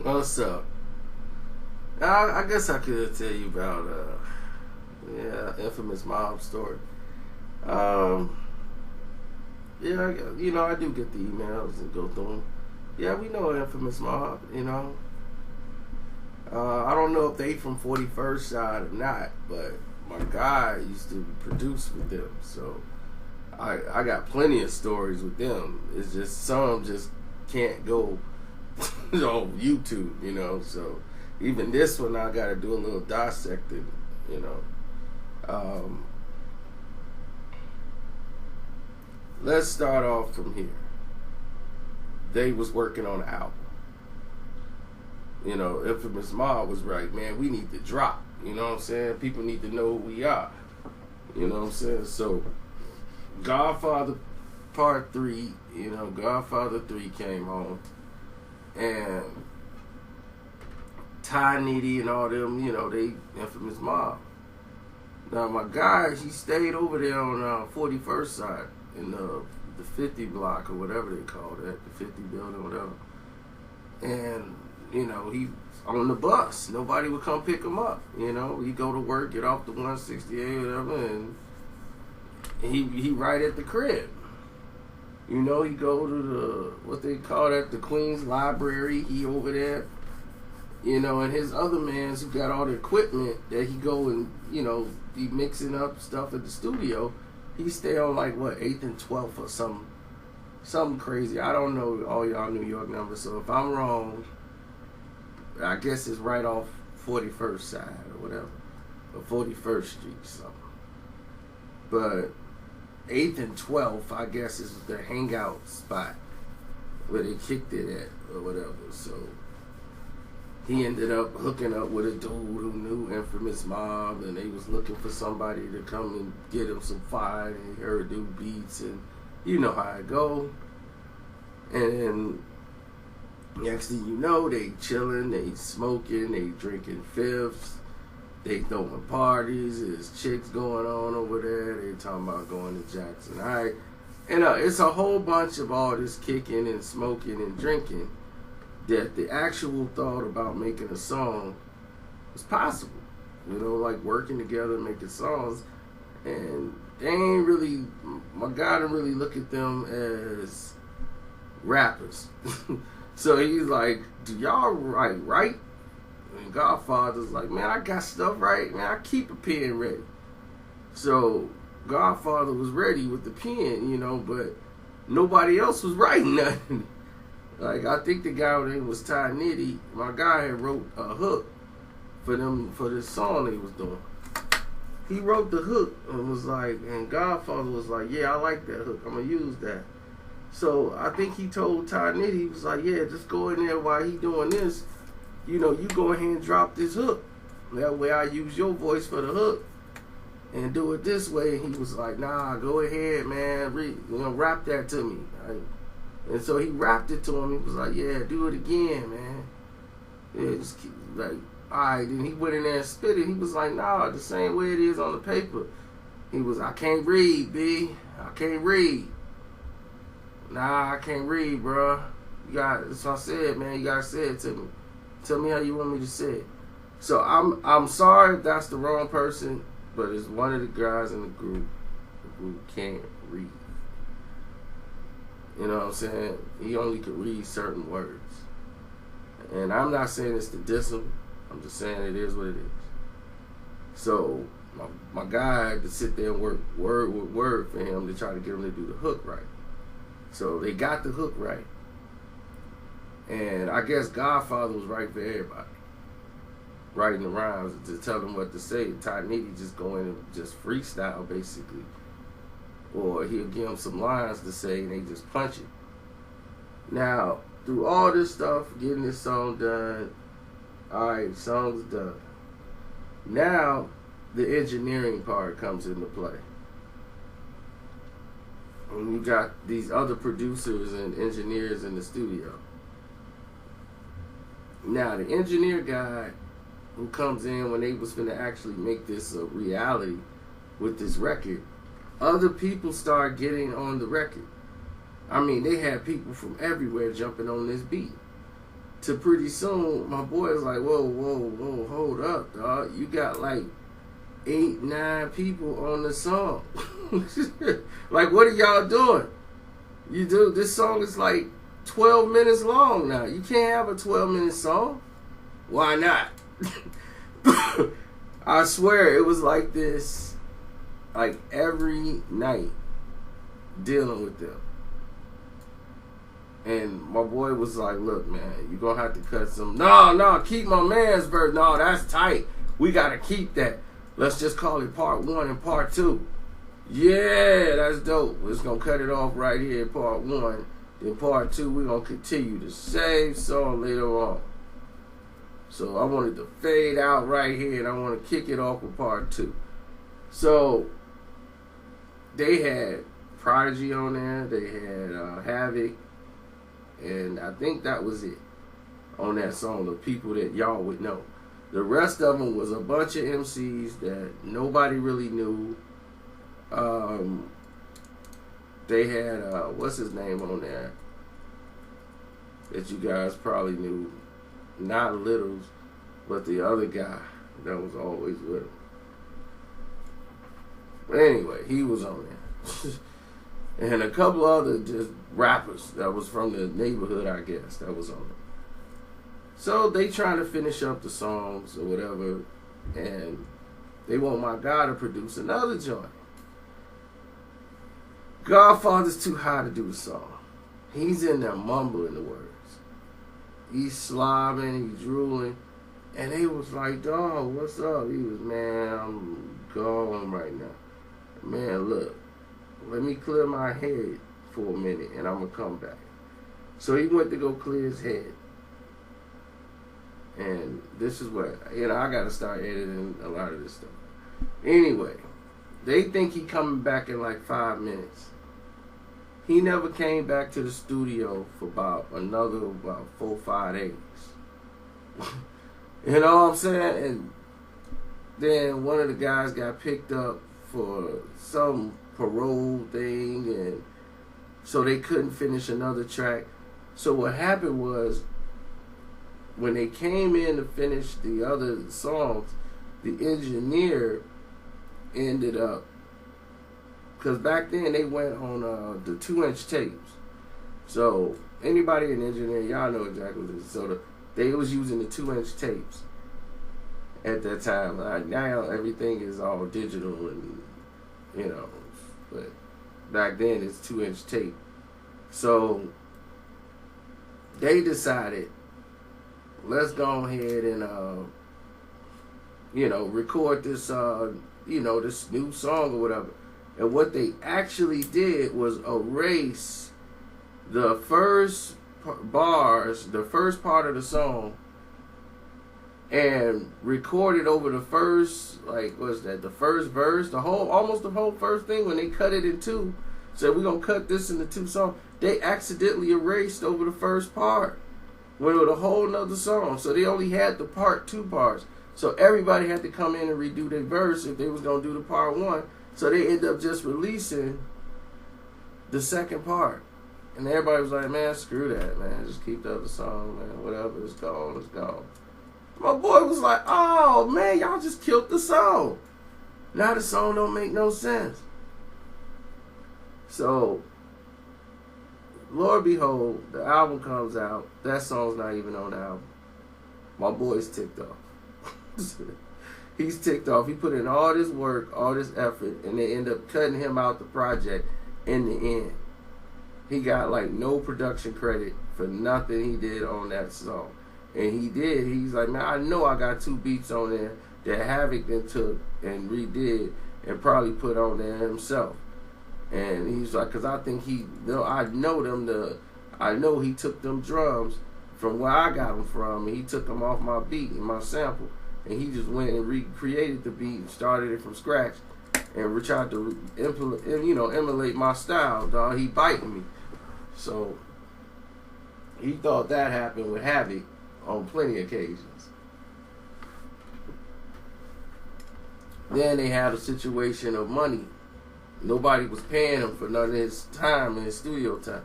What's up? I guess I could tell you about Infamous Mob story. Um, yeah, I do get the emails and go through them. Yeah, we know Infamous Mob. I don't know if they from 41st side or not, but my guy used to produce with them, so I got plenty of stories with them. It's just some just can't go on YouTube, So even this one, I got to do a little dissecting, you know. Um, let's start off from here. They was working on an album. Infamous Mob was right, man, we need to drop. You know what I'm saying? People need to know who we are. You know what I'm saying? So, Godfather Part 3, Godfather 3 came on. And Ty Nitty and all them, they Infamous Mob. Now, my guy, he stayed over there on 41st side in the 50 block or whatever they call that, the 50 building, whatever. And, he on the bus. Nobody would come pick him up. He go to work, get off the 168 or whatever, and he right at the crib. He go to the, what they call that, the Queen's Library. He over there. And his other mans who got all the equipment that he go and, be mixing up stuff at the studio. He stay on like, 8th and 12th or something crazy. I don't know all y'all New York numbers, so if I'm wrong, I guess it's right off 41st side or whatever, or 41st Street or something. But 8th and 12th, I guess, is the hangout spot where they kicked it at or whatever. So he ended up hooking up with a dude who knew Infamous Mob, and they was looking for somebody to come and get him some fire, and he heard do beats, and you know how it go. And next thing you know, they chilling, they smoking, they drinking fifths, they throwing parties, there's chicks going on over there, they talking about going to Jackson Heights. And it's a whole bunch of all this kicking and smoking and drinking that the actual thought about making a song was possible. Like working together, making songs. And they ain't really, my guy didn't really look at them as rappers. So he's like, do y'all write right? And Godfather's like, man, I got stuff right. Man, I keep a pen ready. So Godfather was ready with the pen, but nobody else was writing nothing. Like, I think the guy name was Ty Nitty. My guy had wrote a hook for this song they was doing. He wrote the hook and was like, and Godfather was like, yeah, I like that hook. I'm going to use that. So I think he told Ty Nitty, he was like, yeah, just go in there while he doing this. You go ahead and drop this hook. That way I use your voice for the hook and do it this way. And he was like, nah, go ahead, man. Rap that to me. And so he rapped it to him. He was like, yeah, do it again, man. Yeah, just keep, like, all right. Then he went in there and spit it. He was like, nah, the same way it is on the paper. He was, I can't read, B. I can't read. Nah, I can't read, bro. That's what I said, man. You gotta say it to me. Tell me how you want me to say it. So I'm sorry if that's the wrong person, but it's one of the guys in the group who can't read. You know what I'm saying? He only could read certain words. And I'm not saying it's to diss him. I'm just saying it is what it is. So my guy had to sit there and work word with word for him to try to get him to do the hook right. So they got the hook right. And I guess Godfather was right for everybody. Writing the rhymes to tell them what to say. Ty Nitty just go in and just freestyle, basically. Or he'll give them some lines to say and they just punch it. Now, through all this stuff, getting this song done, alright, song's done. Now, the engineering part comes into play. And you got these other producers and engineers in the studio. Now, the engineer guy who comes in when they was finna actually make this a reality with this record, other people start getting on the record. I mean, they had people from everywhere jumping on this beat. to pretty soon, my boy is like, whoa, hold up, dog. You got like 8, 9 people on the song. Like, what are y'all doing? This song is like 12 minutes long now. You can't have a 12-minute song. Why not? I swear it was like this, like every night, dealing with them. And my boy was like, look, man, you're going to have to cut some. No, keep my man's verse. No, that's tight. We got to keep that. Let's just call it part 1 and part 2. Yeah, that's dope. We're just going to cut it off right here in part 1. Then part 2, we're going to continue the same song later on. So I wanted to fade out right here, and I want to kick it off with part 2. So they had Prodigy on there. They had Havoc. And I think that was it on that song, the people that y'all would know. The rest of them was a bunch of MCs that nobody really knew. They had, what's his name on there that you guys probably knew? Not Littles, but the other guy that was always with him. But anyway, he was on there. And a couple other just rappers that was from the neighborhood, I guess, that was on it. So they trying to finish up the songs or whatever, and they want my guy to produce another joint. Godfather's too high to do the song. He's in there mumbling the words. He's slobbing, he's drooling. And they was like, dog, what's up? He was, man, I'm gone right now. Man, look, let me clear my head for a minute and I'm going to come back. So he went to go clear his head. And this is what, I got to start editing a lot of this stuff. Anyway, they think he coming back in like 5 minutes. He never came back to the studio for about 4 or 5 days. You know what I'm saying? And then one of the guys got picked up for some parole thing, and so they couldn't finish another track. So what happened was, when they came in to finish the other songs, the engineer ended up, because back then they went on the 2-inch tapes. So anybody in engineering, y'all know exactly what it is. So they was using the 2-inch tapes at that time. Like now everything is all digital and but back then it's 2-inch tape. So they decided, let's go ahead and record this this new song or whatever. And what they actually did was erase the first bars, the first part of the song, and recorded over the first, the first verse, almost the whole first thing. When they cut it in two, said we're gonna cut this into 2 songs. They accidentally erased over the first part, went with a whole nother song. So they only had the part 2 parts. So everybody had to come in and redo their verse if they was gonna do the part 1. So they ended up just releasing the second part. And everybody was like, man, screw that, man. Just keep the other song, man. Whatever, it's gone, it's gone. My boy was like, oh, man, y'all just killed the song. Now the song don't make no sense. So, Lord behold, the album comes out. That song's not even on the album. My boy's ticked off. He's ticked off. He put in all this work, all this effort, and they end up cutting him out the project in the end. He got no production credit for nothing he did on that song. And he did. He's like, man, I know I got 2 beats on there that Havoc then took and redid and probably put on there himself. And he's like, because I think I know he took them drums from where I got them from, and he took them off my beat and my sample. And he just went and recreated the beat and started it from scratch and tried to emulate my style, dog. He biting me. So he thought that happened with Havoc on plenty of occasions. Then they had a situation of money. Nobody was paying him for none of his time in his studio time.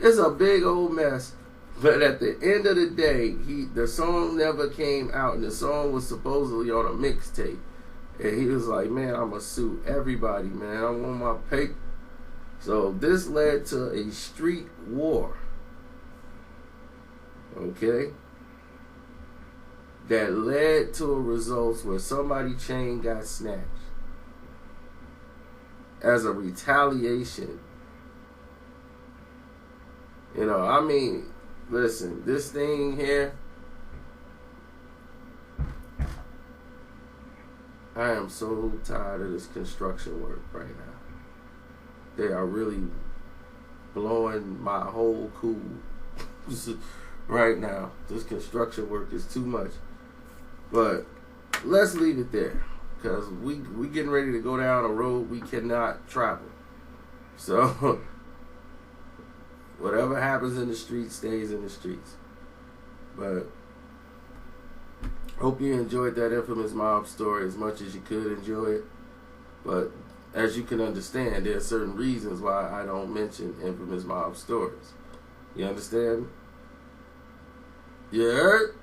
It's a big old mess. But at the end of the day, the song never came out, and the song was supposedly on a mixtape. And he was like, man, I'm going to sue everybody, man. I want my pay. So this led to a street war. Okay? That led to a result where somebody's chain got snatched. As a retaliation. You know, I mean, listen, this thing here, I am so tired of this construction work right now. They are really blowing my whole cool right now. This construction work is too much. But let's leave it there, because we getting ready to go down a road we cannot travel. So whatever happens in the streets stays in the streets. But hope you enjoyed that Infamous Mobb story as much as you could enjoy it. But as you can understand, there are certain reasons why I don't mention Infamous Mobb stories. You understand? You heard?